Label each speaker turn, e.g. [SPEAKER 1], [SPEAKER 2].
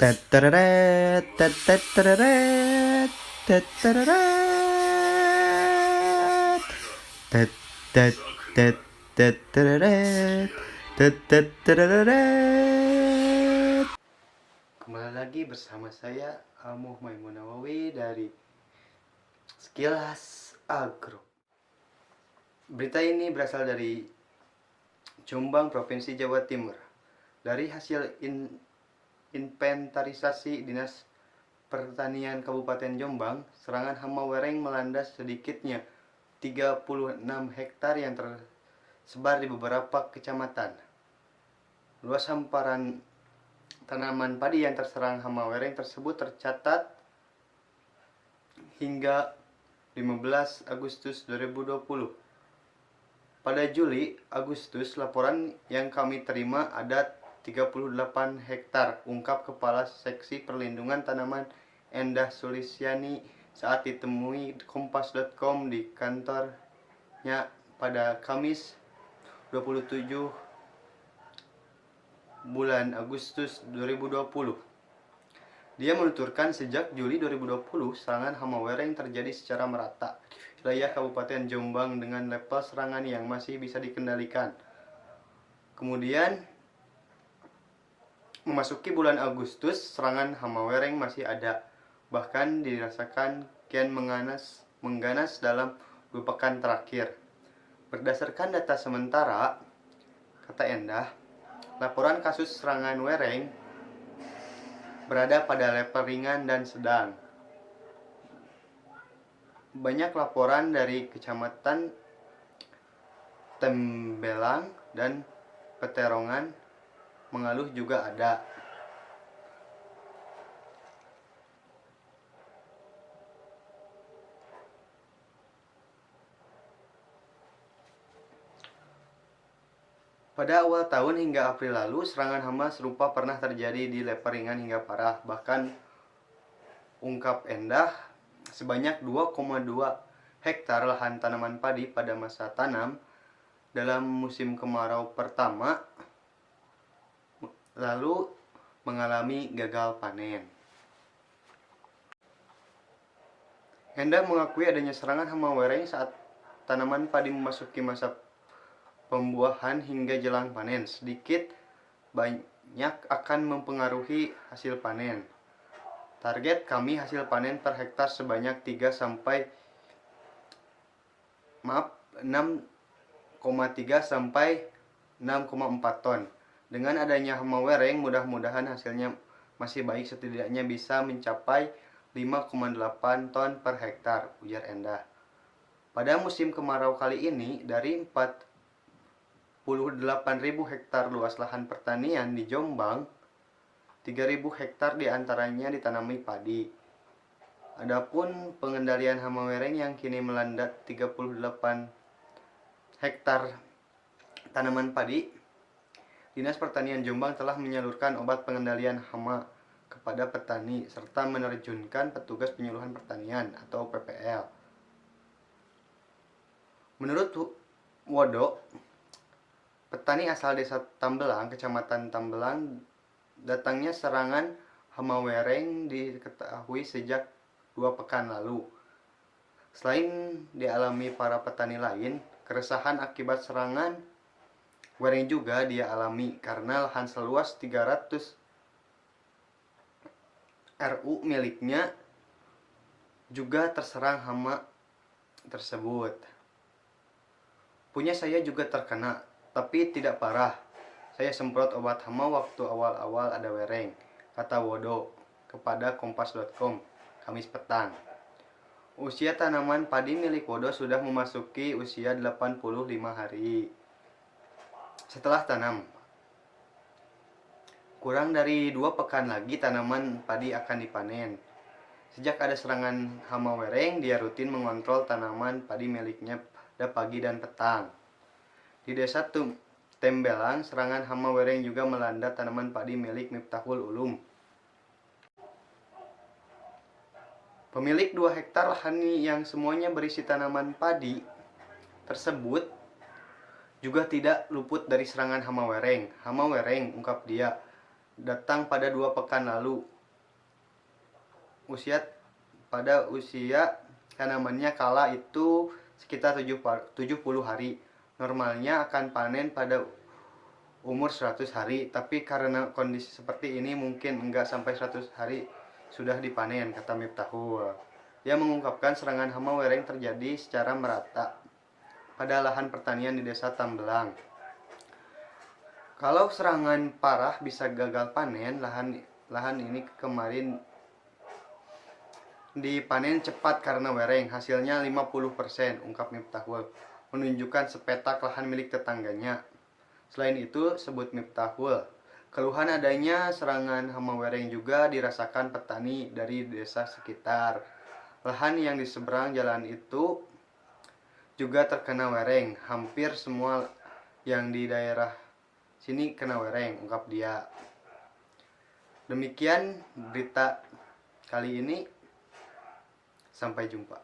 [SPEAKER 1] Tetereret, teteteret, tetereret, tetet, teteteret, teteteret. Kembali lagi bersama saya Amuh Maimun Nawawi dari Sekilas Agro. Berita ini berasal dari Jombang, Provinsi Jawa Timur. Dari hasil inventarisasi Dinas Pertanian Kabupaten Jombang, serangan hama wereng melanda sedikitnya 36 hektar yang tersebar di beberapa kecamatan. Luas hamparan tanaman padi yang terserang hama wereng tersebut tercatat hingga 15 Agustus 2020. Pada Juli, Agustus, laporan yang kami terima ada 38 hektar, ungkap Kepala Seksi Perlindungan Tanaman Endah Sulistyani saat ditemui kompas.com di kantornya pada Kamis 27 bulan Agustus 2020. Dia menuturkan sejak Juli 2020, serangan hama wereng terjadi secara merata di wilayah Kabupaten Jombang dengan level serangan yang masih bisa dikendalikan. Kemudian memasuki bulan Agustus, serangan hama wereng masih ada, bahkan dirasakan kian mengganas dalam 2 pekan terakhir. Berdasarkan data sementara, kata Endah, laporan kasus serangan wereng berada pada level ringan dan sedang. Banyak laporan dari Kecamatan Tembelang dan Peterongan Mengaluh juga ada. Pada awal tahun hingga April lalu, serangan hama serupa pernah terjadi di level ringan hingga parah. Bahkan, ungkap Endah, sebanyak 2,2 hektar lahan tanaman padi pada masa tanam dalam musim kemarau pertama lalu mengalami gagal panen. Endah mengakui adanya serangan hama wereng saat tanaman padi memasuki masa pembuahan hingga jelang panen. Sedikit banyak akan mempengaruhi hasil panen. Target kami hasil panen per hektar sebanyak 6,3 sampai 6,4 ton. Dengan adanya hama wereng, mudah-mudahan hasilnya masih baik, setidaknya bisa mencapai 5,8 ton per hektar, ujar Endah. Pada musim kemarau kali ini, dari 48.000 hektar luas lahan pertanian di Jombang, 3.000 hektar diantaranya ditanami padi. Adapun pengendalian hama wereng yang kini melanda 38 hektar tanaman padi, Dinas Pertanian Jombang telah menyalurkan obat pengendalian hama kepada petani serta menerjunkan petugas penyuluhan pertanian atau PPL. Menurut Wodo, petani asal Desa Tambelang, Kecamatan Tambelang, datangnya serangan hama wereng diketahui sejak 2 pekan lalu. Selain dialami para petani lain, keresahan akibat serangan wereng juga dia alami karena lahan seluas 300 RU miliknya juga terserang hama tersebut. Punya saya juga terkena, tapi tidak parah. Saya semprot obat hama waktu awal-awal ada wereng, kata Wodo kepada kompas.com Kamis petang. Usia tanaman padi milik Wodo sudah memasuki usia 85 hari. Setelah tanam, kurang dari 2 pekan lagi tanaman padi akan dipanen. Sejak ada serangan hama wereng, dia rutin mengontrol tanaman padi miliknya pada pagi dan petang. Di Desa Tembelang, serangan hama wereng juga melanda tanaman padi milik Miftahul Ulum. Pemilik 2 hektar lahan yang semuanya berisi tanaman padi tersebut juga tidak luput dari serangan hama wereng. Hama wereng, ungkap dia, datang pada 2 pekan lalu. Pada usia tanamannya kala itu sekitar 70 hari. Normalnya akan panen pada umur 100 hari, tapi karena kondisi seperti ini mungkin enggak sampai 100 hari sudah dipanen, kata Miftahul. Dia mengungkapkan serangan hama wereng terjadi secara merata pada lahan pertanian di desa Tambelang. Kalau serangan parah bisa gagal panen, lahan ini kemarin dipanen cepat karena wereng, hasilnya 50%, ungkap Miftahul, menunjukkan sepetak lahan milik tetangganya. Selain itu, sebut Miftahul, keluhan adanya serangan hama wereng juga dirasakan petani dari desa sekitar. Lahan yang di seberang jalan itu juga terkena wereng, hampir semua yang di daerah sini kena wereng, ungkap dia. Demikian berita kali ini. Sampai jumpa.